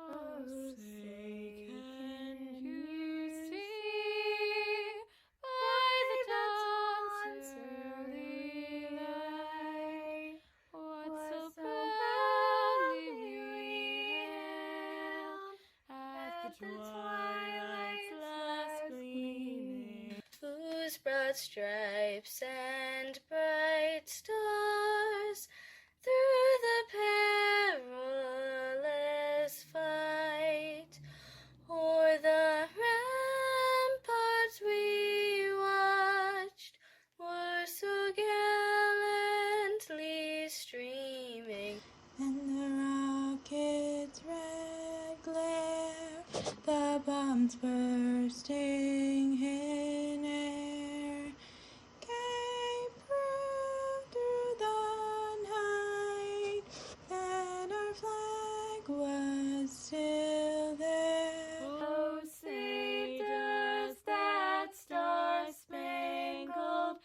Oh, say, can you see by the dawn's early light what so proudly we hailed at the twilight's last gleaming, whose broad stripes and bright stars through the perilous fight o'er the ramparts we watched were so gallantly streaming, and the rocket's red glare, the bombs bursting in air, came through the night, and our flag was still there. Oh, say does that star-spangled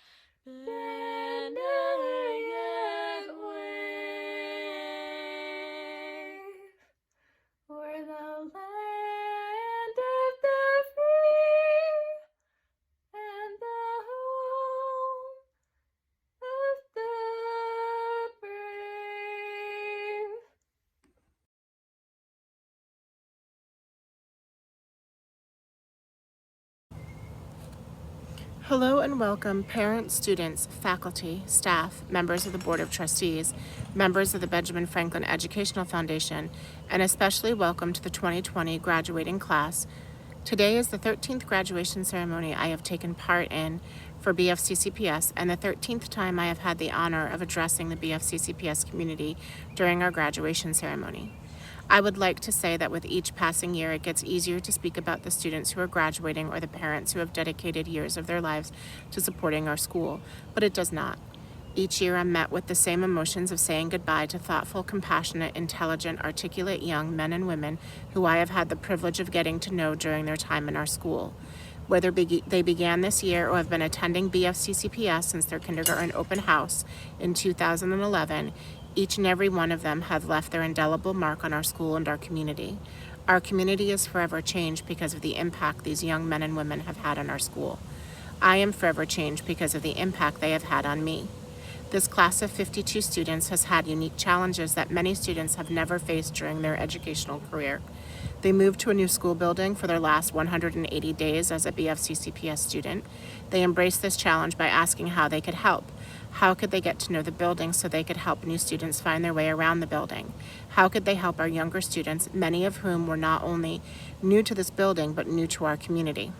banner yet wave o'er the land of the free and the home of the brave. Hello and welcome parents, students, faculty, staff, members of the Board of Trustees, members of the Benjamin Franklin Educational Foundation, and especially welcome to the 2020 graduating class. Today is the 13th graduation ceremony I have taken part in for BFCCPS and the 13th time I have had the honor of addressing the BFCCPS community during our graduation ceremony. I would like to say that with each passing year, it gets easier to speak about the students who are graduating or the parents who have dedicated years of their lives to supporting our school, but it does not. Each year I'm met with the same emotions of saying goodbye to thoughtful, compassionate, intelligent, articulate young men and women who I have had the privilege of getting to know during their time in our school. Whether they began this year or have been attending BFCCPS since their kindergarten open house in 2011, each and every one of them have left their indelible mark on our school and our community. Our community is forever changed because of the impact these young men and women have had on our school. I am forever changed because of the impact they have had on me. This class of 52 students has had unique challenges that many students have never faced during their educational career. They moved to a new school building for their last 180 days as a BFCCPS student. They embraced this challenge by asking how they could help. How could they get to know the building so they could help new students find their way around the building? How could they help our younger students, many of whom were not only new to this building, but new to our community?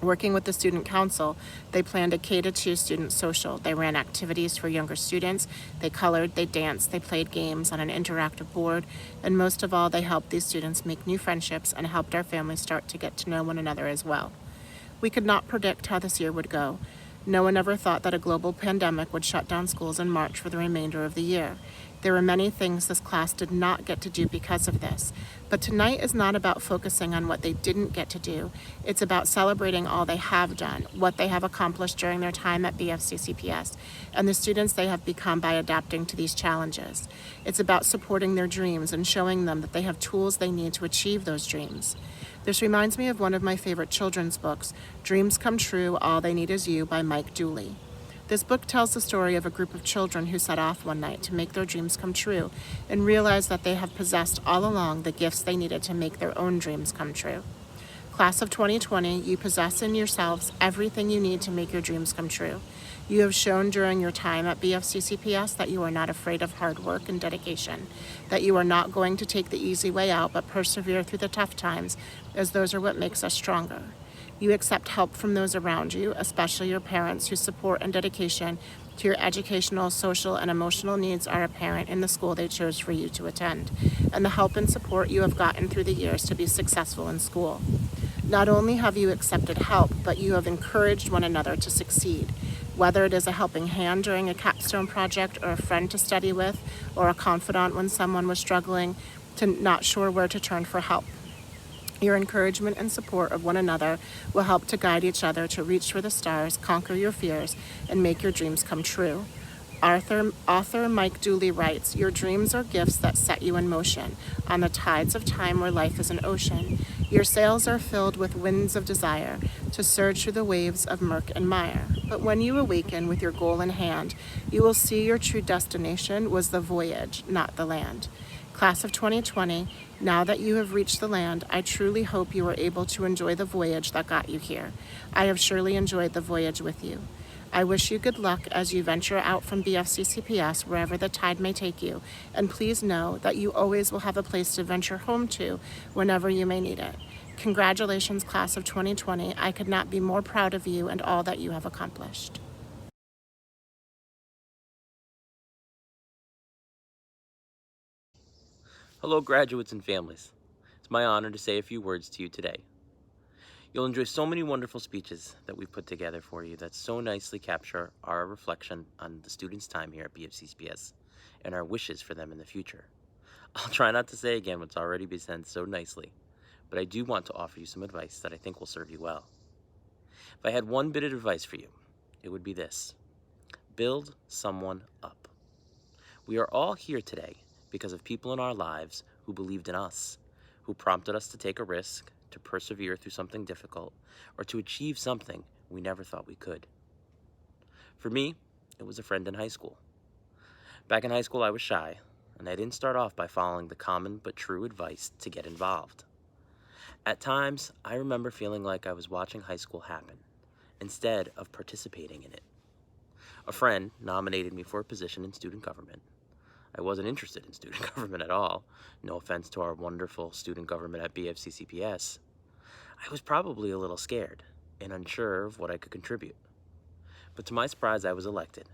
Working with the student council, they planned a K-2 student social. They ran activities for younger students. They colored, they danced, they played games on an interactive board, and most of all, they helped these students make new friendships and helped our families start to get to know one another as well. We could not predict how this year would go. No one ever thought that a global pandemic would shut down schools in March for the remainder of the year. There were many things this class did not get to do because of this. But tonight is not about focusing on what they didn't get to do. It's about celebrating all they have done, what they have accomplished during their time at BFCCPS, and the students they have become by adapting to these challenges. It's about supporting their dreams and showing them that they have tools they need to achieve those dreams. This reminds me of one of my favorite children's books, Dreams Come True, All They Need Is You by Mike Dooley. This book tells the story of a group of children who set off one night to make their dreams come true and realize that they have possessed all along the gifts they needed to make their own dreams come true. Class of 2020, you possess in yourselves everything you need to make your dreams come true. You have shown during your time at BFCCPS that you are not afraid of hard work and dedication, that you are not going to take the easy way out but persevere through the tough times, as those are what makes us stronger. You accept help from those around you, especially your parents, whose support and dedication to your educational, social, and emotional needs are apparent in the school they chose for you to attend, and the help and support you have gotten through the years to be successful in school. Not only have you accepted help, but you have encouraged one another to succeed, whether it is a helping hand during a capstone project or a friend to study with, or a confidant when someone was struggling to not sure where to turn for help. Your encouragement and support of one another will help to guide each other to reach for the stars, conquer your fears, and make your dreams come true. Author Mike Dooley writes, "Your dreams are gifts that set you in motion on the tides of time where life is an ocean. Your sails are filled with winds of desire to surge through the waves of murk and mire. But when you awaken with your goal in hand, you will see your true destination was the voyage, not the land." Class of 2020, now that you have reached the land, I truly hope you are able to enjoy the voyage that got you here. I have surely enjoyed the voyage with you. I wish you good luck as you venture out from BFCCPS wherever the tide may take you, and please know that you always will have a place to venture home to whenever you may need it. Congratulations, Class of 2020. I could not be more proud of you and all that you have accomplished. Hello, graduates and families. It's my honor to say a few words to you today. You'll enjoy so many wonderful speeches that we've put together for you that so nicely capture our reflection on the students' time here at BFCCPS and our wishes for them in the future. I'll try not to say again what's already been said so nicely, but I do want to offer you some advice that I think will serve you well. If I had one bit of advice for you, it would be this: build someone up. We are all here today because of people in our lives who believed in us, who prompted us to take a risk, to persevere through something difficult, or to achieve something we never thought we could. For me, it was a friend in high school. Back in high school, I was shy, and I didn't start off by following the common but true advice to get involved. At times, I remember feeling like I was watching high school happen, instead of participating in it. A friend nominated me for a position in student government. I wasn't interested in student government at all. No offense to our wonderful student government at BFCCPS. I was probably a little scared and unsure of what I could contribute. But to my surprise, I was elected,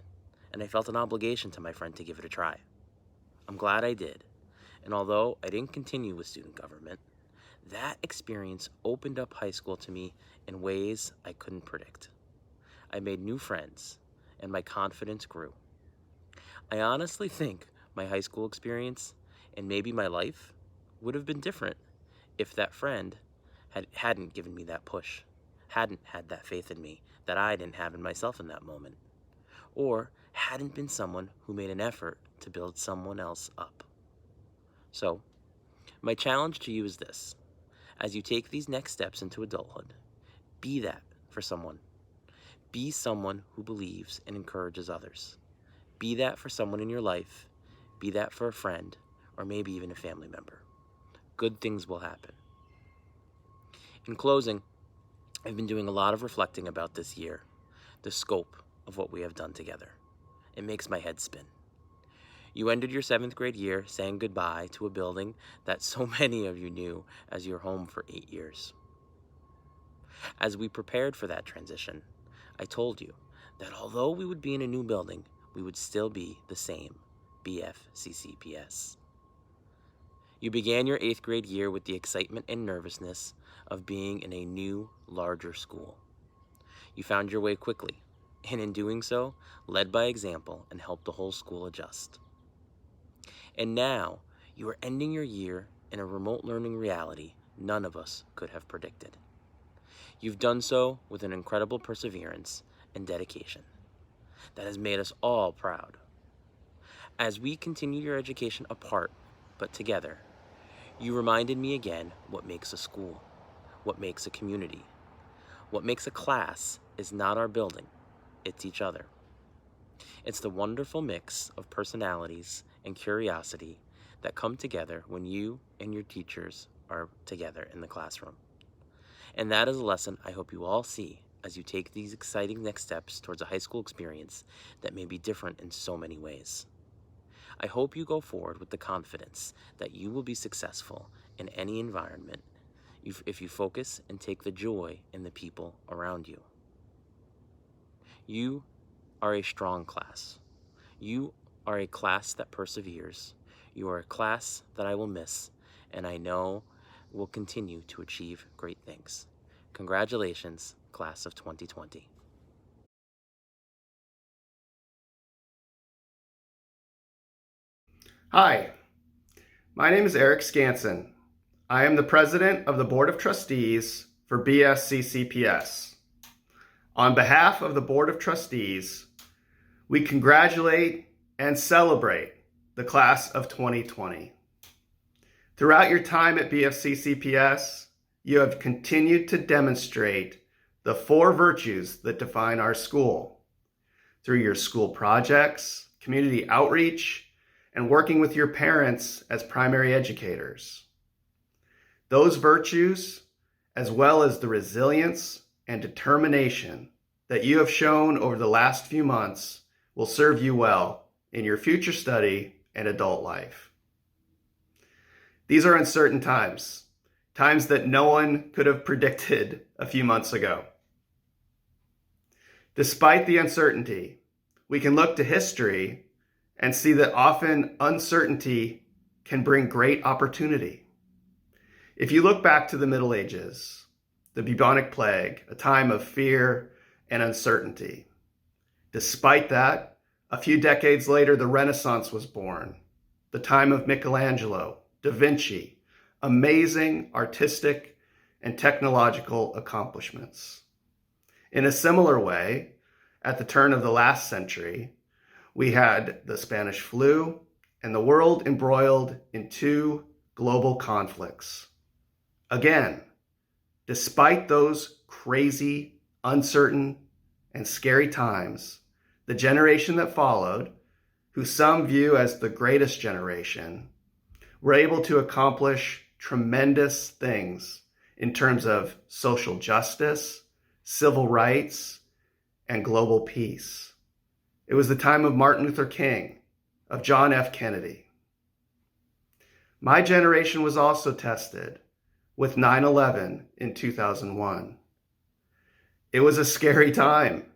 and I felt an obligation to my friend to give it a try. I'm glad I did, and although I didn't continue with student government, that experience opened up high school to me in ways I couldn't predict. I made new friends, and my confidence grew. I honestly think my high school experience, and maybe my life, would have been different if that friend hadn't given me that push, hadn't had that faith in me that I didn't have in myself in that moment, or hadn't been someone who made an effort to build someone else up. So, my challenge to you is this: as you take these next steps into adulthood, be that for someone. Be someone who believes and encourages others. Be that for someone in your life. Be that for a friend, or maybe even a family member. Good things will happen. In closing, I've been doing a lot of reflecting about this year, the scope of what we have done together. It makes my head spin. You ended your 7th grade year saying goodbye to a building that so many of you knew as your home for 8 years. As we prepared for that transition, I told you that although we would be in a new building, we would still be the same BFCCPS. You began your 8th grade year with the excitement and nervousness of being in a new, larger school. You found your way quickly, and in doing so, led by example and helped the whole school adjust. And now, you are ending your year in a remote learning reality none of us could have predicted. You've done so with an incredible perseverance and dedication that has made us all proud. As we continue your education apart, but together, you reminded me again what makes a school, what makes a community. What makes a class is not our building, it's each other. It's the wonderful mix of personalities and curiosity that come together when you and your teachers are together in the classroom. And that is a lesson I hope you all see as you take these exciting next steps towards a high school experience that may be different in so many ways. I hope you go forward with the confidence that you will be successful in any environment if you focus and take the joy in the people around you. You are a strong class. You are a class that perseveres. You are a class that I will miss, and I know will continue to achieve great things. Congratulations, class of 2020. Hi, my name is Eric Skansen. I am the president of the Board of Trustees for BFCCPS. On behalf of the Board of Trustees, we congratulate and celebrate the class of 2020. Throughout your time at BFCCPS, you have continued to demonstrate the 4 virtues that define our school through your school projects, community outreach, and working with your parents as primary educators. Those virtues, as well as the resilience and determination that you have shown over the last few months, will serve you well in your future study and adult life. These are uncertain times, times that no one could have predicted a few months ago. Despite the uncertainty, we can look to history and see that often uncertainty can bring great opportunity. If you look back to the Middle Ages, the bubonic plague, a time of fear and uncertainty. Despite that, a few decades later, the Renaissance was born, the time of Michelangelo, Da Vinci, amazing artistic and technological accomplishments. In a similar way, at the turn of the last century, we had the Spanish flu and the world embroiled in 2 global conflicts. Again, despite those crazy, uncertain, and scary times, the generation that followed, who some view as the greatest generation, were able to accomplish tremendous things in terms of social justice, civil rights, and global peace. It was the time of Martin Luther King, of John F. Kennedy. My generation was also tested with 9/11 in 2001. It was a scary time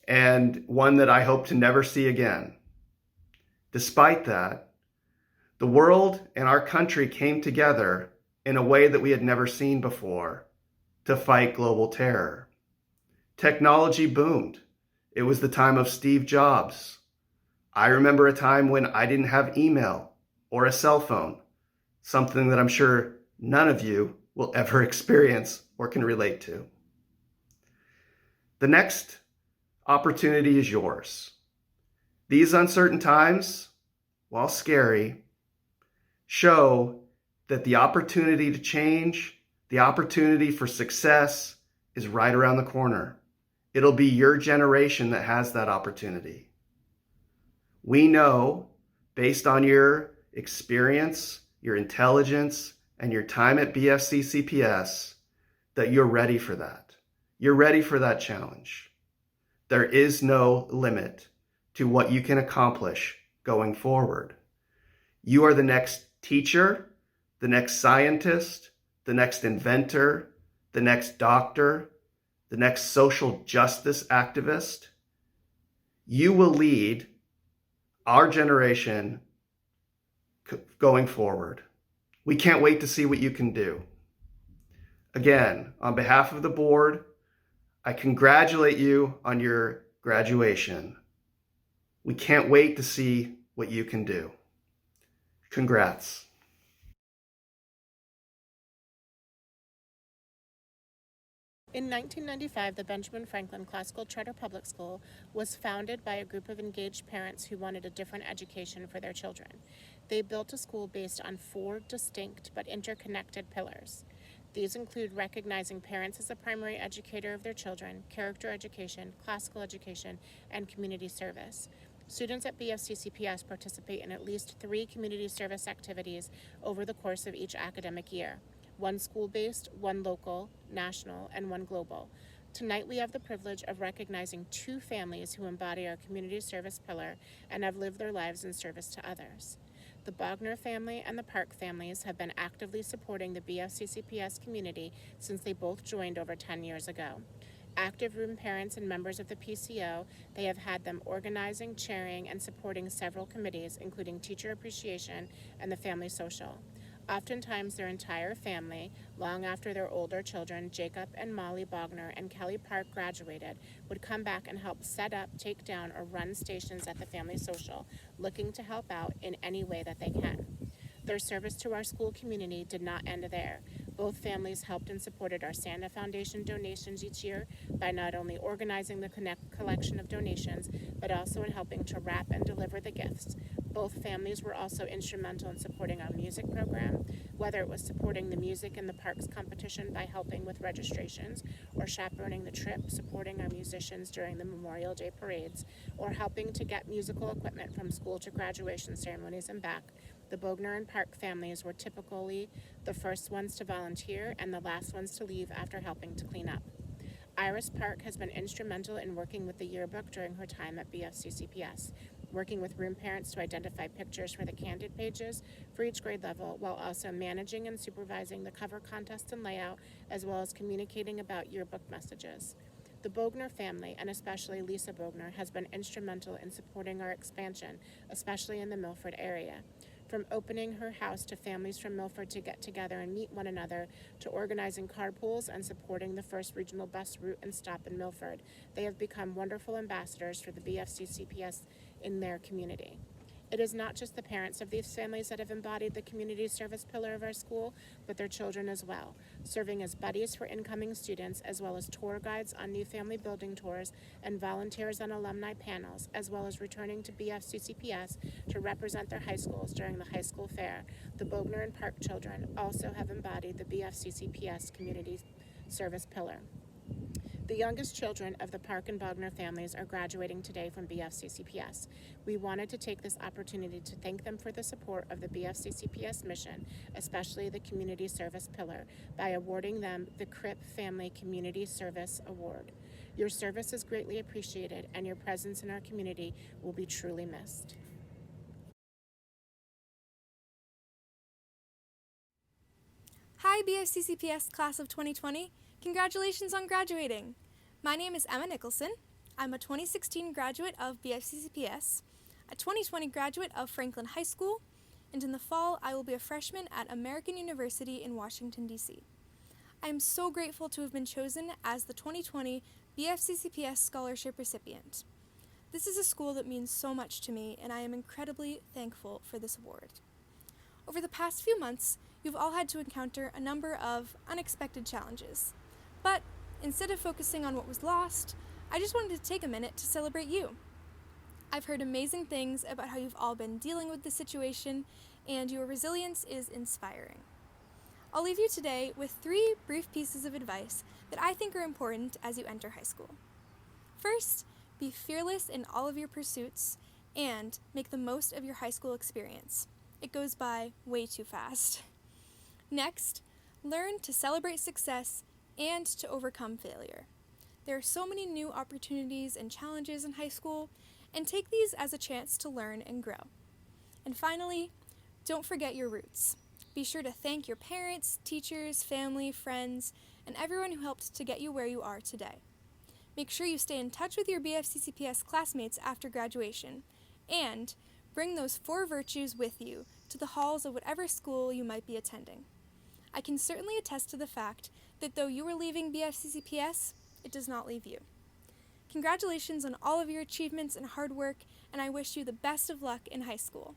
and one that I hope to never see again. Despite that, the world and our country came together in a way that we had never seen before to fight global terror. Technology boomed. It was the time of Steve Jobs. I remember a time when I didn't have email or a cell phone, something that I'm sure none of you will ever experience or can relate to. The next opportunity is yours. These uncertain times, while scary, show that the opportunity to change, the opportunity for success is right around the corner. It'll be your generation that has that opportunity. We know, based on your experience, your intelligence, and your time at BFCCPS, that you're ready for that. You're ready for that challenge. There is no limit to what you can accomplish going forward. You are the next teacher, the next scientist, the next inventor, the next doctor, the next social justice activist. You will lead our generation going forward. We can't wait to see what you can do. Again, on behalf of the board, I congratulate you on your graduation. We can't wait to see what you can do. Congrats. In 1995, the Benjamin Franklin Classical Charter Public School was founded by a group of engaged parents who wanted a different education for their children. They built a school based on 4 distinct but interconnected pillars. These include recognizing parents as the primary educator of their children, character education, classical education, and community service. Students at BFCCPS participate in at least 3 community service activities over the course of each academic year. 1 school-based, 1 local, national, and 1 global. Tonight we have the privilege of recognizing 2 families who embody our community service pillar and have lived their lives in service to others. The Bogner family and the Park families have been actively supporting the BFCCPS community since they both joined over 10 years ago. Active room parents and members of the PCO, they have had them organizing, chairing, and supporting several committees, including Teacher Appreciation and the Family Social. Oftentimes their entire family, long after their older children, Jacob and Molly Bogner and Kelly Park, graduated, would come back and help set up, take down, or run stations at the Family Social, looking to help out in any way that they can. Their service to our school community did not end there. Both families helped and supported our Santa Foundation donations each year by not only organizing the collection of donations, but also in helping to wrap and deliver the gifts. Both families were also instrumental in supporting our music program, whether it was supporting the music in the parks competition by helping with registrations, or chaperoning the trip, supporting our musicians during the Memorial Day parades, or helping to get musical equipment from school to graduation ceremonies and back. The Bogner and Park families were typically the first ones to volunteer and the last ones to leave after helping to clean up. Iris Park has been instrumental in working with the yearbook during her time at BFCCPS, working with room parents to identify pictures for the candid pages for each grade level, while also managing and supervising the cover contest and layout, as well as communicating about yearbook messages. The Bogner family, and especially Lisa Bogner, has been instrumental in supporting our expansion, especially in the Milford area. From opening her house to families from Milford to get together and meet one another, to organizing carpools and supporting the first regional bus route and stop in Milford, they have become wonderful ambassadors for the BFCCPS in their community. It is not just the parents of these families that have embodied the community service pillar of our school, but their children as well, serving as buddies for incoming students, as well as tour guides on new family building tours and volunteers on alumni panels, as well as returning to BFCCPS to represent their high schools during the high school fair. The Bogner and Park children also have embodied the BFCCPS community service pillar. The youngest children of the Park and Bogner families are graduating today from BFCCPS. We wanted to take this opportunity to thank them for the support of the BFCCPS mission, especially the Community Service Pillar, by awarding them the Crip Family Community Service Award. Your service is greatly appreciated, and your presence in our community will be truly missed. Hi BFCCPS Class of 2020. Congratulations on graduating. My name is Emma Nicholson. I'm a 2016 graduate of BFCCPS, a 2020 graduate of Franklin High School, and in the fall I will be a freshman at American University in Washington, D.C. I am so grateful to have been chosen as the 2020 BFCCPS Scholarship recipient. This is a school that means so much to me, and I am incredibly thankful for this award. Over the past few months, you've all had to encounter a number of unexpected challenges. But instead of focusing on what was lost, I just wanted to take a minute to celebrate you. I've heard amazing things about how you've all been dealing with the situation, and your resilience is inspiring. I'll leave you today with 3 brief pieces of advice that I think are important as you enter high school. First, be fearless in all of your pursuits and make the most of your high school experience. It goes by way too fast. Next, learn to celebrate success and to overcome failure. There are so many new opportunities and challenges in high school, and take these as a chance to learn and grow. And finally, don't forget your roots. Be sure to thank your parents, teachers, family, friends, and everyone who helped to get you where you are today. Make sure you stay in touch with your BFCCPS classmates after graduation, and bring those 4 virtues with you to the halls of whatever school you might be attending. I can certainly attest to the fact that though you are leaving BFCCPS, it does not leave you. Congratulations on all of your achievements and hard work, and I wish you the best of luck in high school.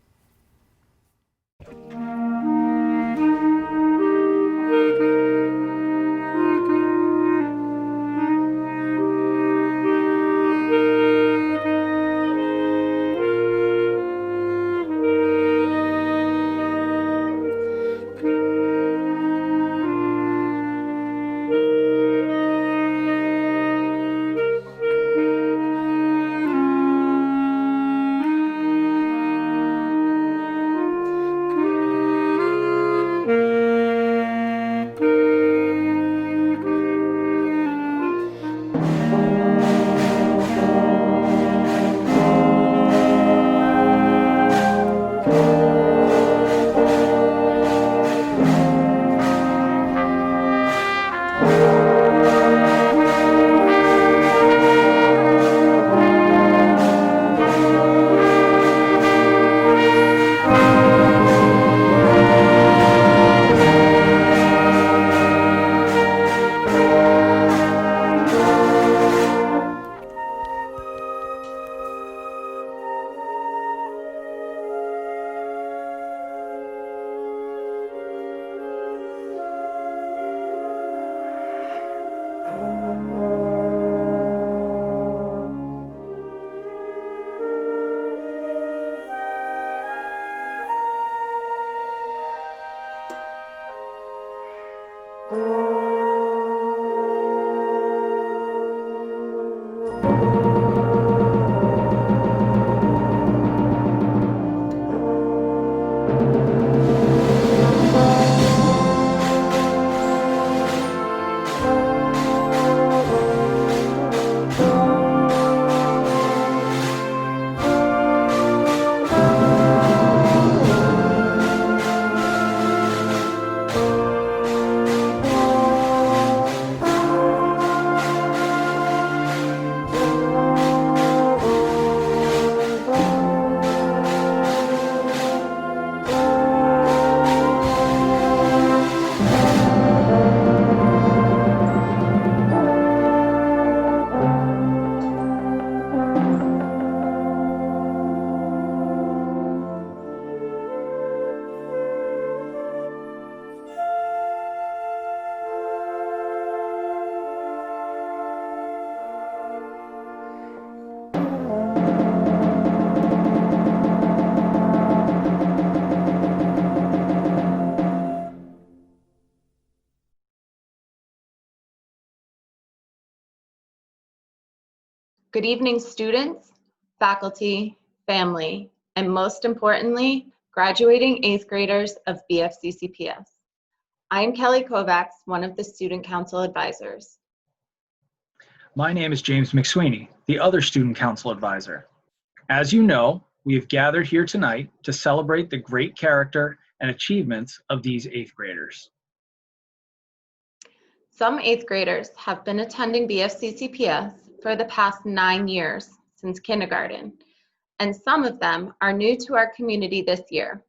Good evening, students, faculty, family, and most importantly, graduating 8th graders of BFCCPS. I am Kelly Kovacs, one of the Student Council Advisors. My name is James McSweeney, the other Student Council Advisor. As you know, we have gathered here tonight to celebrate the great character and achievements of these 8th graders. Some 8th graders have been attending BFCCPS for the past 9 years, since kindergarten, and some of them are new to our community this year.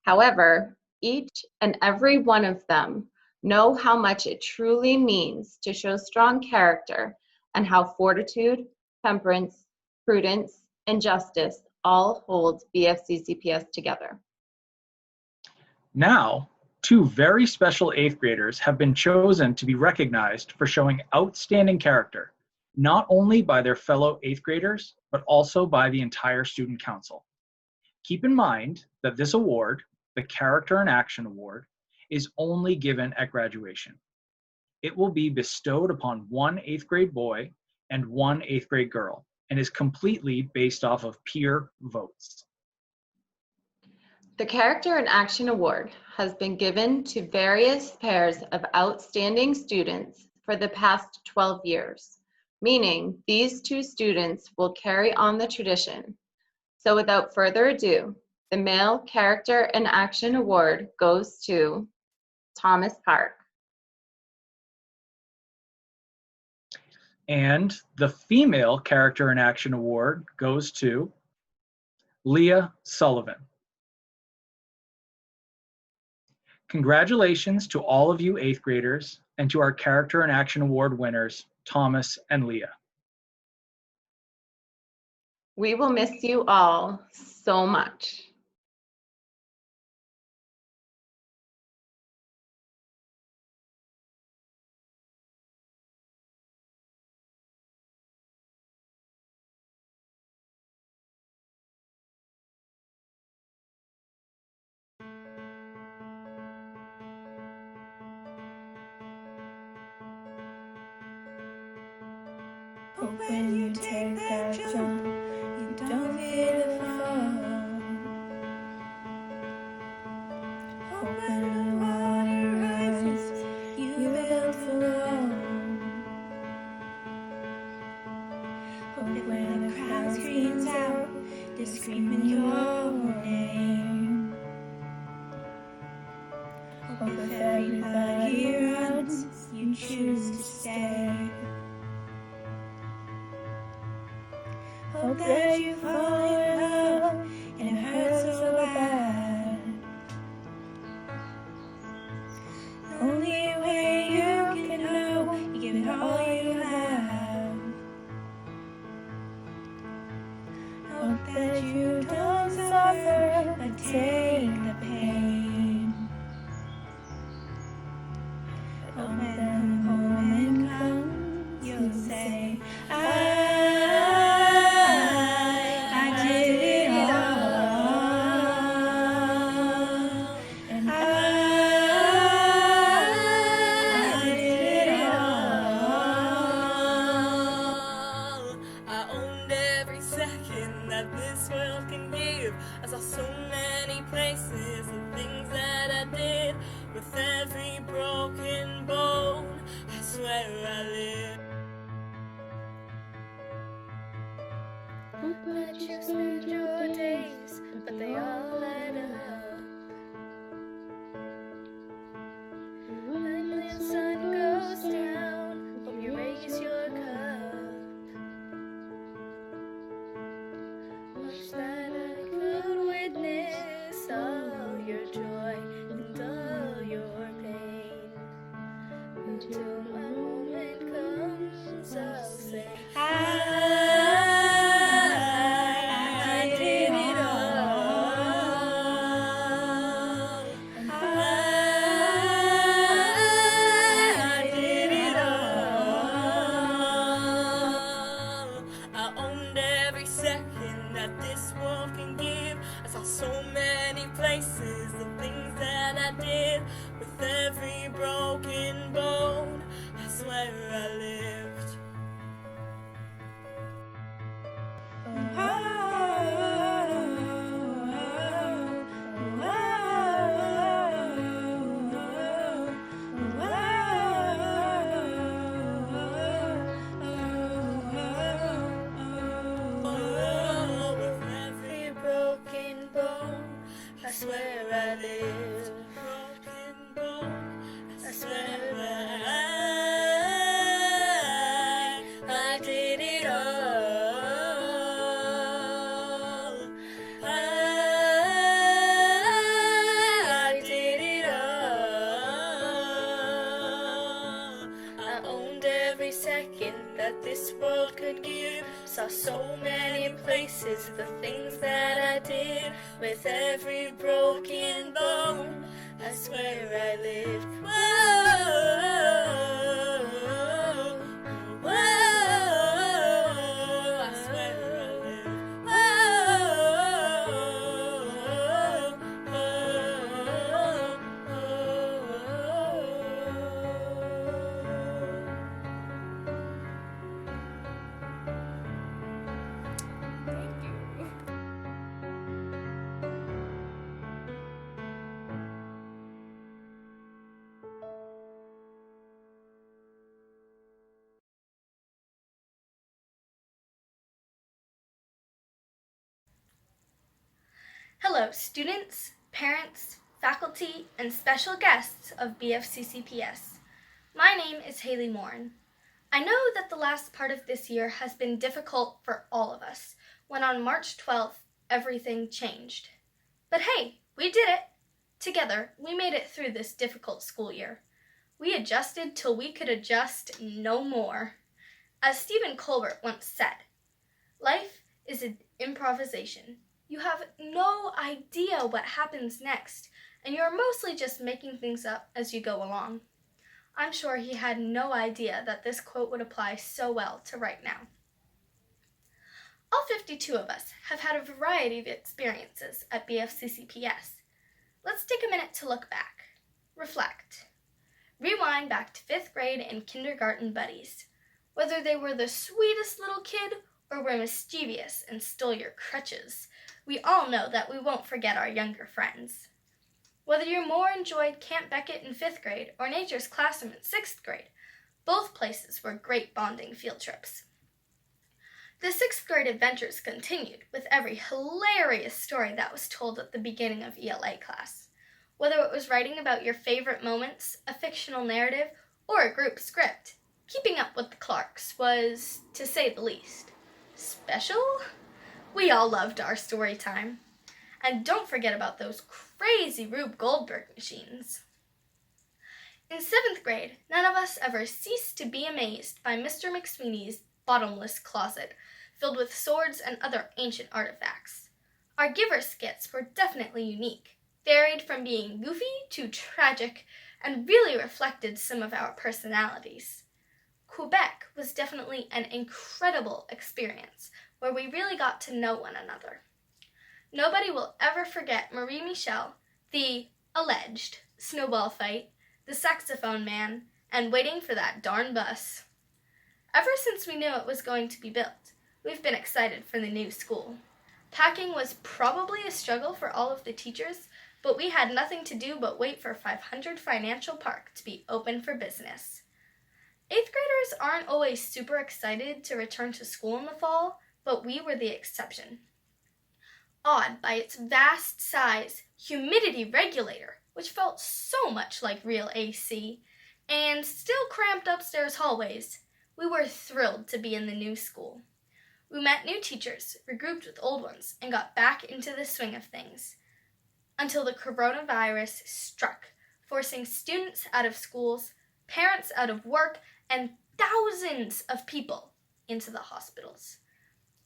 However, each and every one of them know how much it truly means to show strong character and how fortitude, temperance, prudence, and justice all hold BFCCPS together. Now, 2 very special 8th graders have been chosen to be recognized for showing outstanding character, not only by their fellow 8th graders, but also by the entire Student Council. Keep in mind that this award, the Character in Action Award, is only given at graduation. It will be bestowed upon 1 8th grade boy and 1 8th grade girl, and is completely based off of peer votes. The Character in Action Award has been given to various pairs of outstanding students for the past 12 years, meaning these 2 students will carry on the tradition. So without further ado, the Male Character in Action Award goes to Thomas Park. And the Female Character in Action Award goes to Leah Sullivan. Congratulations to all of you 8th graders and to our Character in Action Award winners, Thomas and Leah. We will miss you all so much. But when you take that jump, you don't fear the fall. Open the water rises, you built the wall. But when the crowd screams out, they're screaming your name. But if everybody runs, you choose to stay. Hope that you fall in love and it hurts so bad. The only way you can know, you give it all you have. Hope that you don't suffer, but take the pain. Hope that when the moment comes, you'll say, I saw so many places and things that I did. With every broken bone, I swear I live. But you spend your days, but they all add up. When the sun goes down, hope you raise your cup. Wish that I could witness all your joy and all your pain. Until my moment comes, I'll say, I did it all. I did it all. I owned every second that this world can give. I saw so many places, the things that I did. With every broken bone, I swear I lived. saw so many places, the things that I did. With every broken bone, I swear I lived. Whoa, whoa, I swear I lived. Thank you. Hello, students, parents, faculty, and special guests of BFCCPS. My name is Haley Morin. I know that the last part of this year has been difficult for all of us, when on March 12th, everything changed. But hey, we did it! Together, we made it through this difficult school year. We adjusted till we could adjust no more. As Stephen Colbert once said, life is an improvisation. You have no idea what happens next, and you're mostly just making things up as you go along. I'm sure he had no idea that this quote would apply so well to right now. All 52 of us have had a variety of experiences at BFCCPS. Let's take a minute to look back, reflect, rewind back to 5th grade and kindergarten buddies. Whether they were the sweetest little kid or were mischievous and stole your crutches, we all know that we won't forget our younger friends. Whether you more enjoyed Camp Beckett in 5th grade or Nature's Classroom in 6th grade, both places were great bonding field trips. The 6th grade adventures continued with every hilarious story that was told at the beginning of ELA class. Whether it was writing about your favorite moments, a fictional narrative, or a group script, keeping up with the Clarks was, to say the least, special. We all loved our story time. And don't forget about those crazy Rube Goldberg machines. In 7th grade, none of us ever ceased to be amazed by Mr. McSweeney's bottomless closet, filled with swords and other ancient artifacts. Our Giver skits were definitely unique, varied from being goofy to tragic, and really reflected some of our personalities. Quebec was definitely an incredible experience, where we really got to know one another. Nobody will ever forget Marie Michel, the alleged snowball fight, the saxophone man, and waiting for that darn bus. Ever since we knew it was going to be built, we've been excited for the new school. Packing was probably a struggle for all of the teachers, but we had nothing to do but wait for 500 Financial Park to be open for business. 8th graders aren't always super excited to return to school in the fall, but we were the exception. Awed by its vast size, humidity regulator, which felt so much like real AC, and still cramped upstairs hallways, we were thrilled to be in the new school. We met new teachers, regrouped with old ones, and got back into the swing of things, until the coronavirus struck, forcing students out of schools, parents out of work, and thousands of people into the hospitals.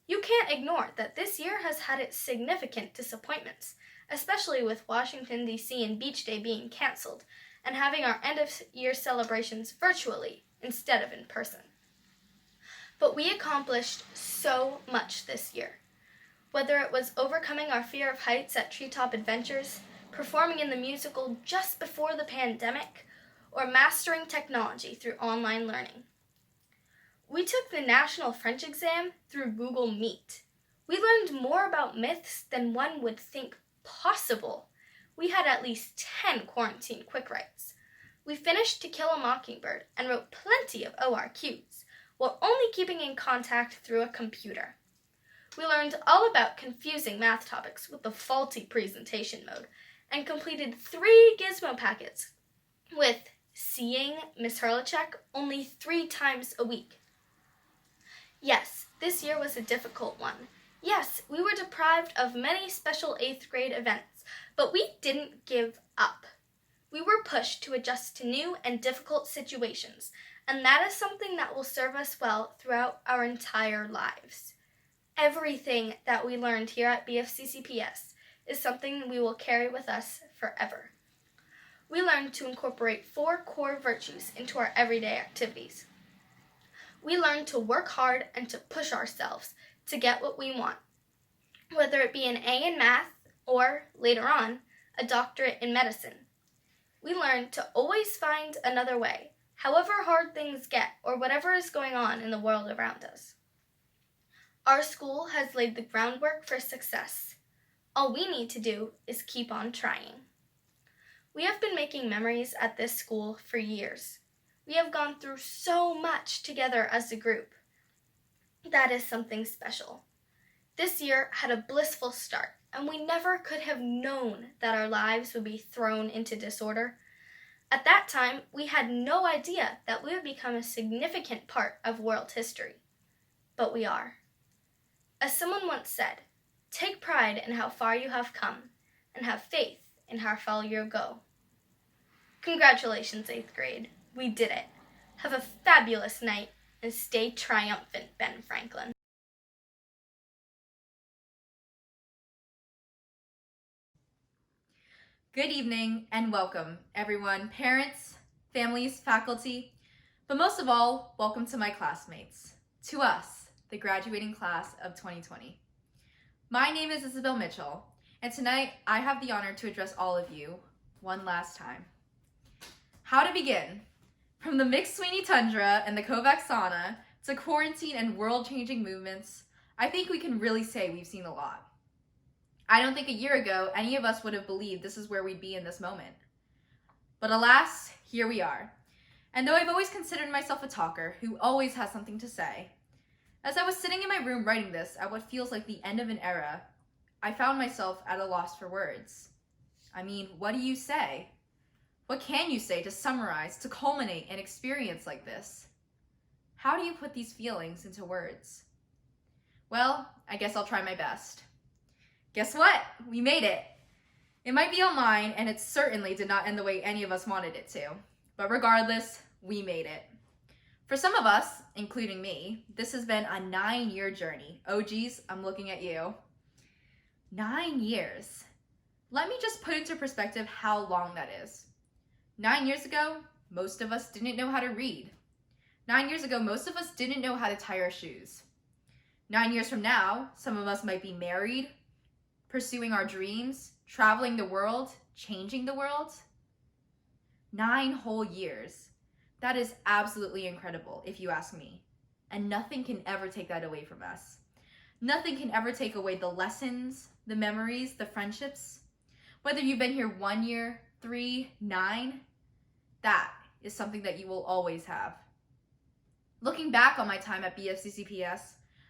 You can't ignore that this year has had its significant disappointments, especially with Washington, D.C. and Beach Day being canceled, and having our end-of-year celebrations virtually instead of in person. But we accomplished so much this year. Whether it was overcoming our fear of heights at Treetop Adventures, performing in the musical just before the pandemic, or mastering technology through online learning. We took the National French exam through Google Meet. We learned more about myths than one would think possible. We had at least 10 quarantine quick writes. We finished To Kill a Mockingbird and wrote plenty of ORQs, while only keeping in contact through a computer. We learned all about confusing math topics with the faulty presentation mode, and completed 3 gizmo packets, with seeing Miss Hurlichek only 3 times a week. Yes, this year was a difficult one. Yes, we were deprived of many special 8th grade events, but we didn't give up. We were pushed to adjust to new and difficult situations, and that is something that will serve us well throughout our entire lives. everything that we learned here at BFCCPS is something we will carry with us forever. We learned to incorporate 4 core virtues into our everyday activities. We learned to work hard and to push ourselves to get what we want, whether it be an A in math or, later on, a doctorate in medicine. We learned to always find another way, however hard things get or whatever is going on in the world around us. Our school has laid the groundwork for success. All we need to do is keep on trying. We have been making memories at this school for years. We have gone through so much together as a group. That is something special. This year had a blissful start, and we never could have known that our lives would be thrown into disorder. At that time, we had no idea that we would become a significant part of world history. But we are. As someone once said, take pride in how far you have come, and have faith in how far you'll go. Congratulations, 8th grade. We did it. Have a fabulous night, and stay triumphant, Ben Franklin. Good evening and welcome, everyone, parents, families, faculty, but most of all, welcome to my classmates, to us, the graduating class of 2020. My name is Isabel Mitchell, and tonight I have the honor to address all of you one last time. How to begin? From the McSweeney tundra and the Kovac sauna to quarantine and world-changing movements, I think we can really say we've seen a lot. I don't think a year ago any of us would have believed this is where we'd be in this moment. But alas, here we are. And though I've always considered myself a talker who always has something to say, as I was sitting in my room writing this at what feels like the end of an era, I found myself at a loss for words. I mean, what do you say? What can you say to summarize, to culminate an experience like this? How do you put these feelings into words? Well, I guess I'll try my best. Guess what? We made it. It might be online, and it certainly did not end the way any of us wanted it to. But regardless, we made it. For some of us, including me, this has been a 9-year journey. Oh geez, I'm looking at you. 9 years. Let me just put into perspective how long that is. 9 years ago, most of us didn't know how to read. 9 years ago, most of us didn't know how to tie our shoes. 9 years from now, some of us might be married, pursuing our dreams, traveling the world, changing the world. 9 whole years. That is absolutely incredible, if you ask me. And nothing can ever take that away from us. Nothing can ever take away the lessons, the memories, the friendships. Whether you've been here 1 year, 3, 9, that is something that you will always have. Looking back on my time at BFCCPS,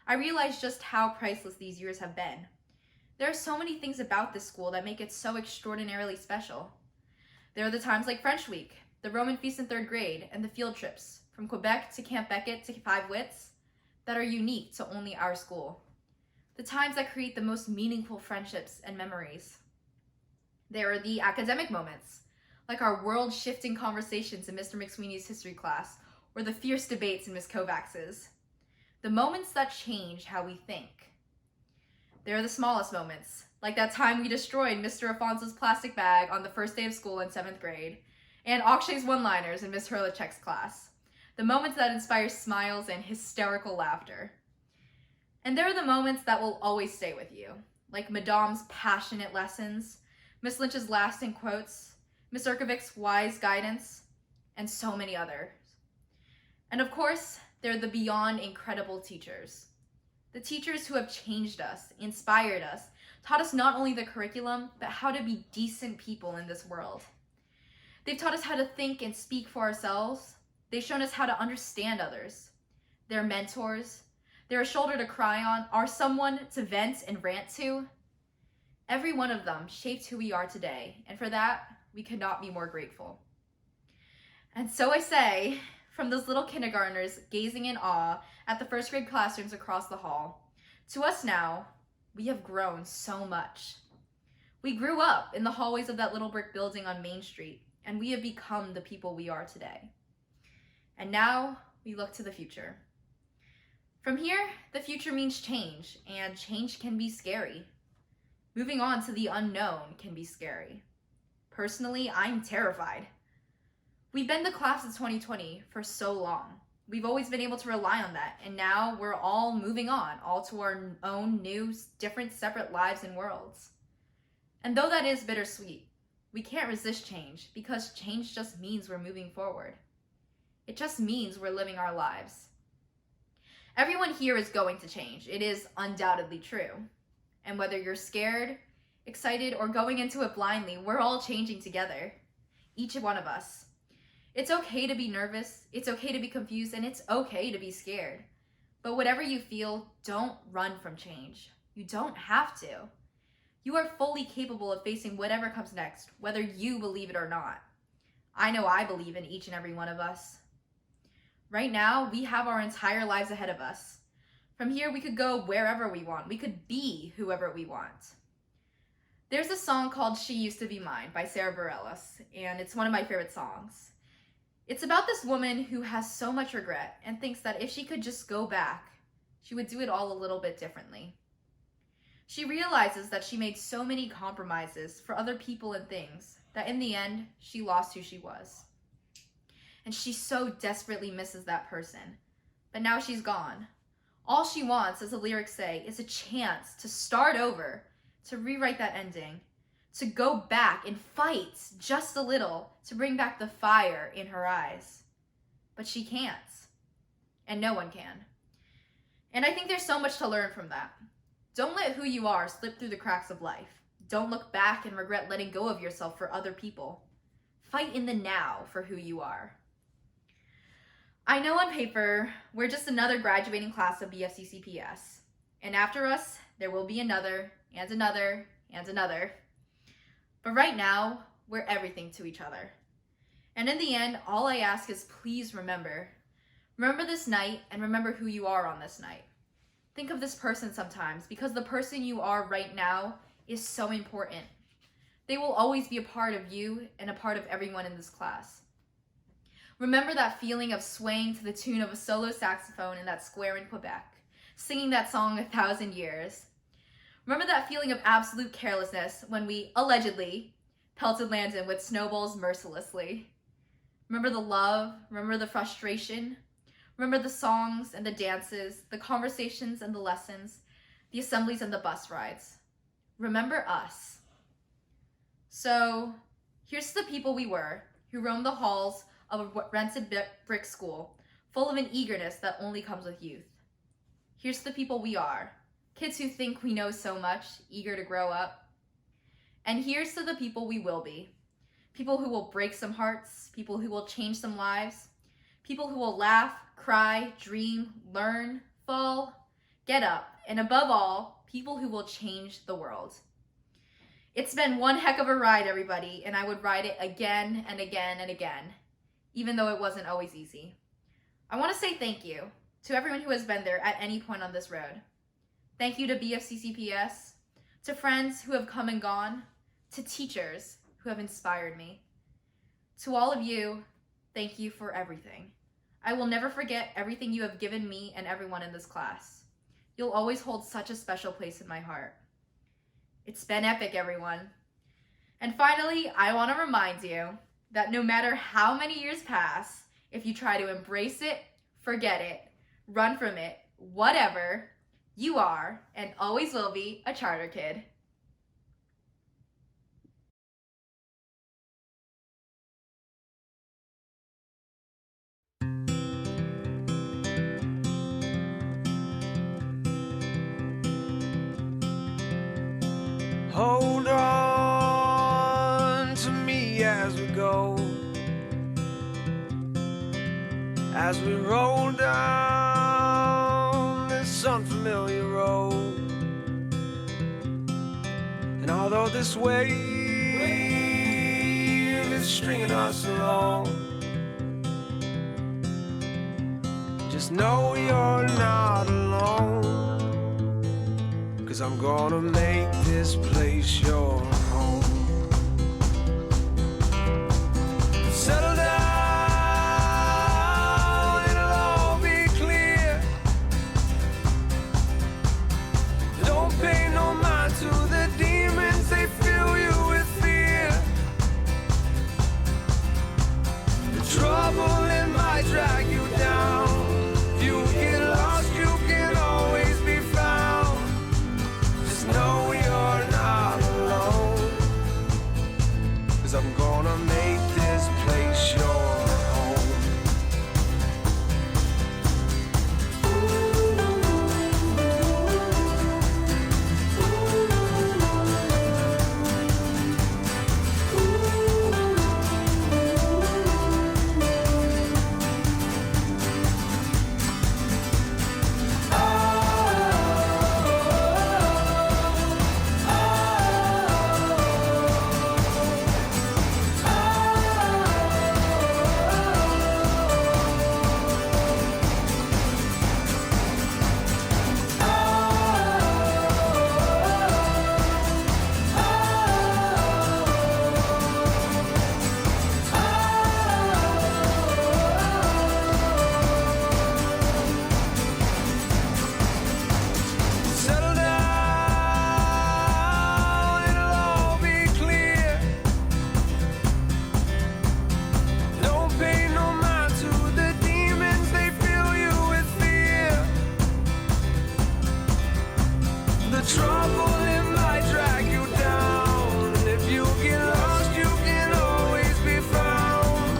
I realized just how priceless these years have been. There are so many things about this school that make it so extraordinarily special. There are the times like French Week, the Roman feast in 3rd grade, and the field trips, from Quebec to Camp Beckett to 5 Wits, that are unique to only our school. The times that create the most meaningful friendships and memories. There are the academic moments, like our world-shifting conversations in Mr. McSweeney's history class, or the fierce debates in Ms. Kovacs's. The moments that change how we think. There are the smallest moments, like that time we destroyed Mr. Afonso's plastic bag on the first day of school in 7th grade, and Akshay's one-liners in Ms. Hurlichek's class. The moments that inspire smiles and hysterical laughter. And there are the moments that will always stay with you, like Madame's passionate lessons, Miss Lynch's lasting quotes, Miss Urkovic's wise guidance, and so many others. And of course, there are the beyond incredible teachers. The teachers who have changed us, inspired us, taught us not only the curriculum, but how to be decent people in this world. They've taught us how to think and speak for ourselves. They've shown us how to understand others. They're mentors. They're a shoulder to cry on, are someone to vent and rant to. Every one of them shaped who we are today, and for that, we could not be more grateful. And so I say, from those little kindergartners gazing in awe at the 1st grade classrooms across the hall, to us now, we have grown so much. We grew up in the hallways of that little brick building on Main Street, and we have become the people we are today. And now we look to the future. From here, the future means change, and change can be scary. Moving on to the unknown can be scary. Personally, I'm terrified. We've been the class of 2020 for so long. We've always been able to rely on that, and now we're all moving on, all to our own new, different, separate lives and worlds. And though that is bittersweet, we can't resist change, because change just means we're moving forward. It just means we're living our lives. Everyone here is going to change. It is undoubtedly true. And whether you're scared, excited, or going into it blindly, we're all changing together. Each one of us. It's okay to be nervous, it's okay to be confused, and it's okay to be scared. But whatever you feel, don't run from change. You don't have to. You are fully capable of facing whatever comes next, whether you believe it or not. I know I believe in each and every one of us. Right now, we have our entire lives ahead of us. From here, we could go wherever we want. We could be whoever we want. There's a song called She Used to Be Mine by Sarah Bareilles, and it's one of my favorite songs. It's about this woman who has so much regret and thinks that if she could just go back, she would do it all a little bit differently. She realizes that she made so many compromises for other people and things that in the end, she lost who she was. And she so desperately misses that person. But now she's gone. All she wants, as the lyrics say, is a chance to start over, to rewrite that ending, to go back and fight just a little to bring back the fire in her eyes. But she can't. And no one can. And I think there's so much to learn from that. Don't let who you are slip through the cracks of life. Don't look back and regret letting go of yourself for other people. Fight in the now for who you are. I know on paper, we're just another graduating class of BFCCPS. And after us, there will be another, and another, and another. But right now, we're everything to each other. And in the end, all I ask is please remember. Remember this night and remember who you are on this night. Think of this person sometimes, because the person you are right now is so important. They will always be a part of you and a part of everyone in this class. Remember that feeling of swaying to the tune of a solo saxophone in that square in Quebec, singing that song 1,000 years. Remember that feeling of absolute carelessness when we, allegedly, pelted Landon with snowballs mercilessly. Remember the love, remember the frustration, remember the songs and the dances, the conversations and the lessons, the assemblies and the bus rides. Remember us. So, here's to the people we were, who roamed the halls of a rented brick school, full of an eagerness that only comes with youth. Here's to the people we are, kids who think we know so much, eager to grow up. And here's to the people we will be. People who will break some hearts, people who will change some lives, people who will laugh, cry, dream, learn, fall, get up, and above all, people who will change the world. It's been one heck of a ride, everybody, and I would ride it again and again and again, even though it wasn't always easy. I want to say thank you to everyone who has been there at any point on this road. Thank you to BFCCPS, to friends who have come and gone, to teachers who have inspired me. To all of you, thank you for everything. I will never forget everything you have given me and everyone in this class. You'll always hold such a special place in my heart. It's been epic, everyone. And finally, I want to remind you that no matter how many years pass, if you try to embrace it, forget it, run from it, whatever, you are and always will be a charter kid. Hold on to me as we go, as we roll down this unfamiliar road. And although this wave is stringing us along, just know you're not alone. 'Cause I'm gonna make this place your home. Settle down, it'll all be clear. the trouble, it might drag you down. And if you get lost, you can always be found.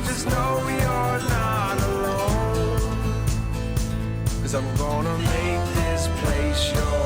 Just know you're not alone. 'Cause I'm gonna make this place your home.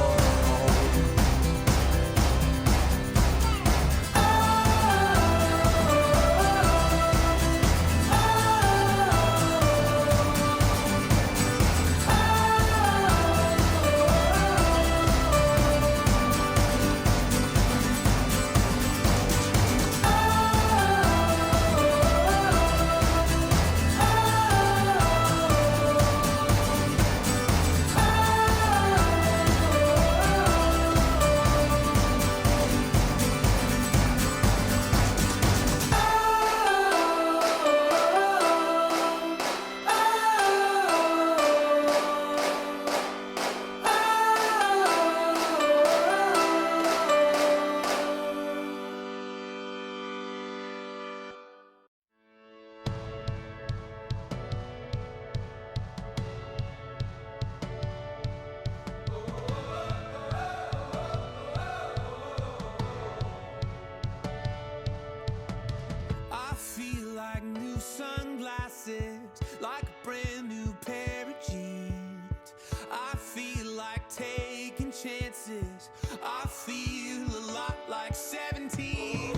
I feel like new sunglasses, like a brand new pair of jeans. I feel like taking chances. I feel a lot like 17.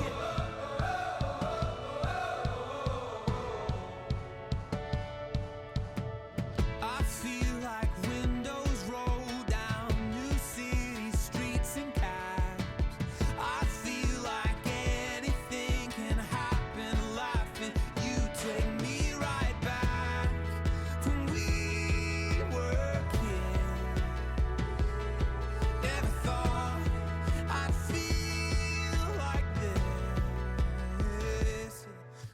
I feel like windows roll down new city streets and cabs. I feel like anything can happen, laughing. You take me right back when we were kids. Never thought I'd feel like this.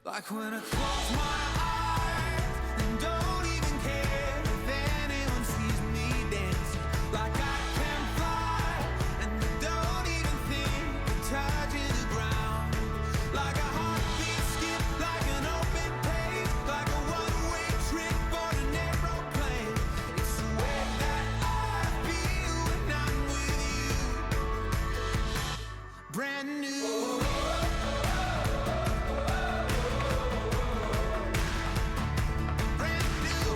Like when I close my eyes and don't even care if anyone sees me dancing. Like I can fly and I don't even think of touching the ground. Like a heartbeat skip, like an open page, like a one-way trip on an aeroplane. It's the way that I feel when I'm with you. Brand new. Brand new.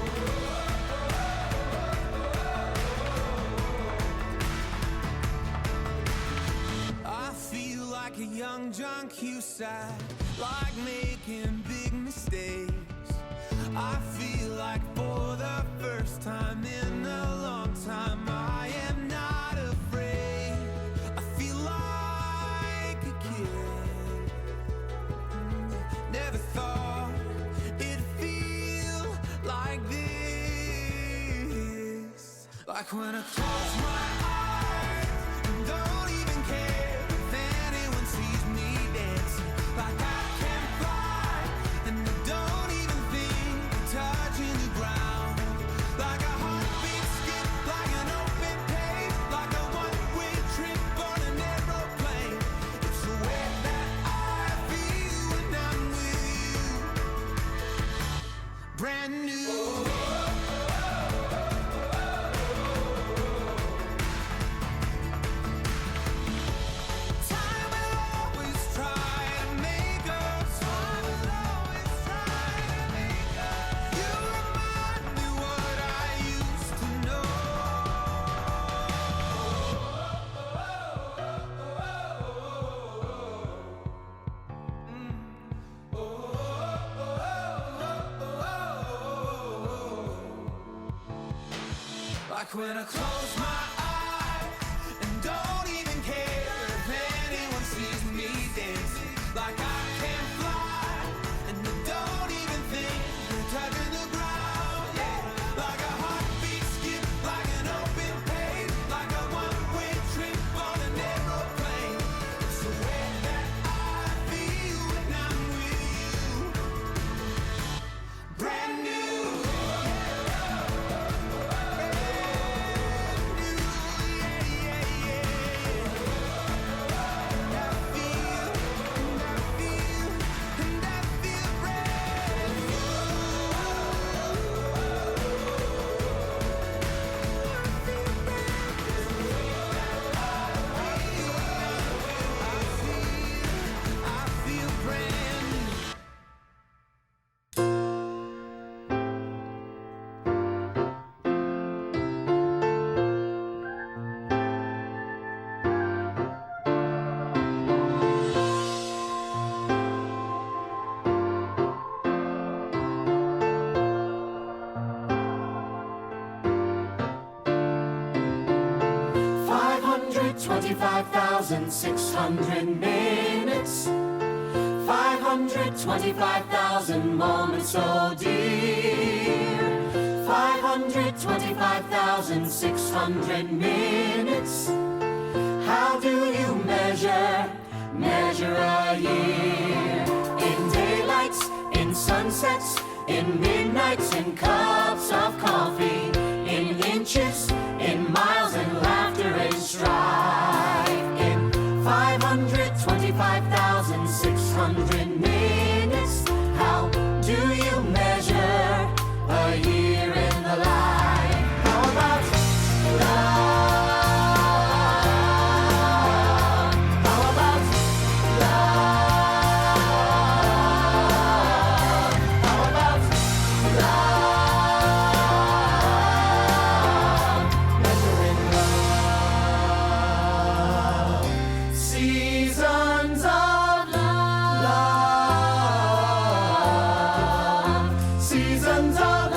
I feel like a young John Cusack, like making big mistakes. I feel like for the first time in a long time, I am not afraid. I feel like a kid. Never thought it'd feel like this. Like when I close my eyes and don't even care if anyone sees me dancing. Like I can fly and I don't even think of touching the ground. Like a heartbeat skip, like an open page, like a one-way trip on an aeroplane. It's the way that I feel when I'm with you. Brand new. Time will always try to make us. Time will always try to make us. You remind me what I used to know. Like when I close my eyes and don't even care if anyone sees me dancing. Like I can fly and I don't even think of touching the ground. Yeah. Like a heartbeat skip, like an open page, like a one-way trip on an aeroplane. It's the way that I feel when I'm with you. Brand new. Brand new. 525,600 minutes, 525,000 moments, oh dear. 525,600 minutes. How do you measure a year? In daylights, in sunsets, in midnights, in cups of coffee, in inches, in miles, and laughter and strife. In 525,600 minutes, how do you measure a year in the life? How about love? How about love? How about love? Measuring love. Seasons of love. Seasons of love.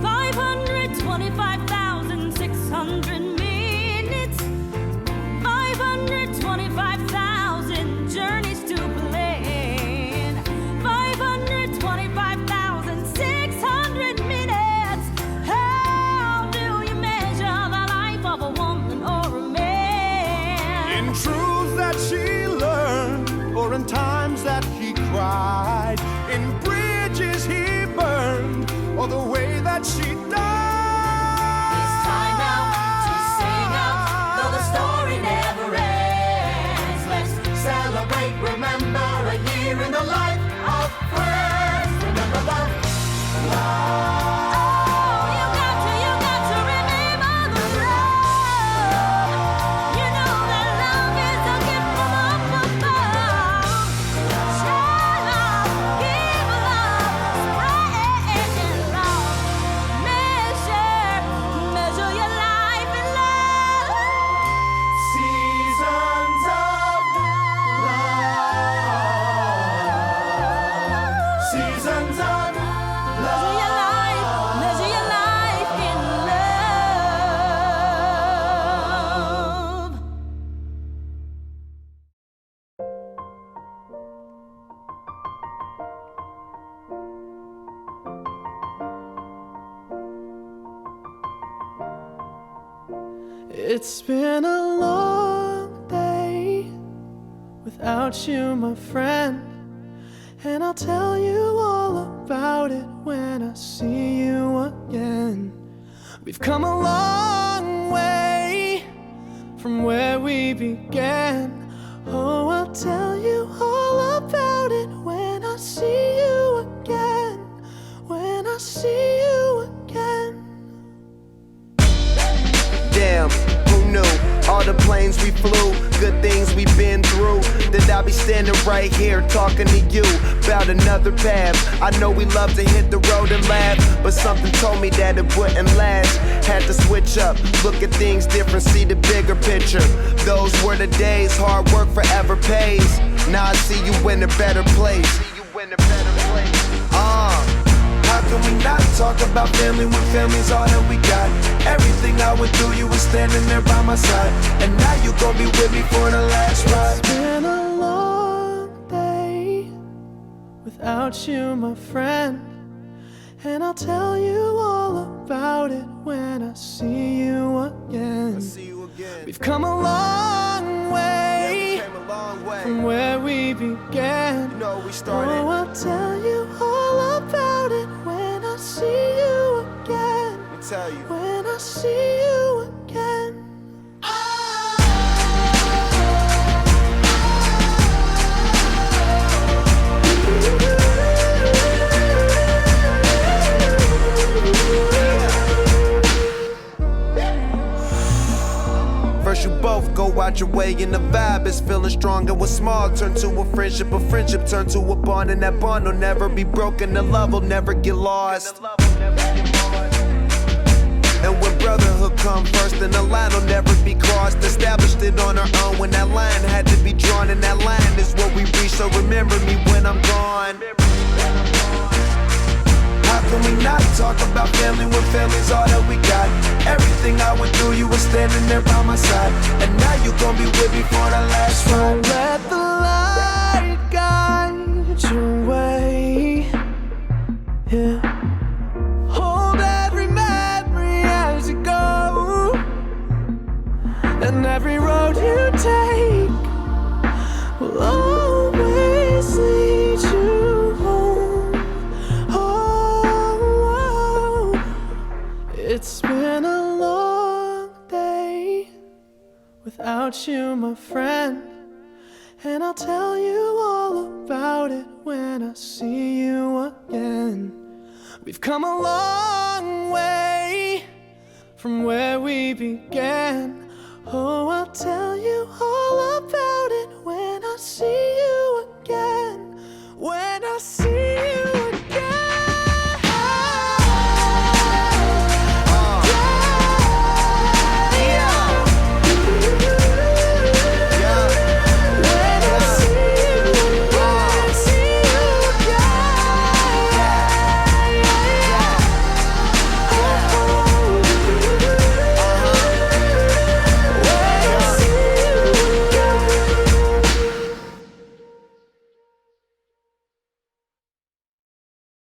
525,600 minutes, 525,000 journeys to plan, 525,600 minutes. How do you measure the life of a woman or a man? In truths that she learned, or in times that he cried, in bridges he burned, or the way that she died. It's time now to sing out, though the story never ends. Let's Celebrate, remember a year in the life of friends. Remember love, love. you got to remember the love. You know that love is a gift from up above. Share love, give love, spread love. Measure your life in love. Seasons of love. Seasons of Measure your life in love. It's been a long day without you, my friend, and I'll tell you all about it when I see you again. We've come a long way from where we began. Oh, I'll tell you all about it when I see you again. When I see you again. Damn, who knew? All the planes we flew, good things we've been through. That I'll be standing right here talking to you about another path. I know we love to hit the road and laugh, but something told me that it wouldn't last. Had to switch up, look at things different, see the bigger picture. Those were the days, hard work forever pays. Now I see you in a better place. How can we not talk about family when family's all that we got? Everything I went through, you were standing there by my side, and now you gon' be with me for the last ride. It's been a long day without you, my friend, and I'll tell you all about it when I see you again. We've come a long way from where we began. Oh, I'll tell you all about it when I see you again. When I see you again. First you both go out your way and the vibe is feeling strong, and what's small turn to a friendship turn to a bond, and that bond will never be broken, the love will never get lost. And when brotherhood come first, then the line will never be crossed. Established it on our own when that line had to be drawn, and that line is what we reach, so remember me when I'm gone. How can we not talk about family when family's all that we got. Everything I went through, you were standing there by my side. And now you gon' be with me for the last ride. So let the light guide your way. Yeah. Hold every memory as you go, and every road you take will always lead you home. Oh, it's been a long day without you, my friend, and I'll tell you all about it when I see you again. We've come a long way from where we began. Oh,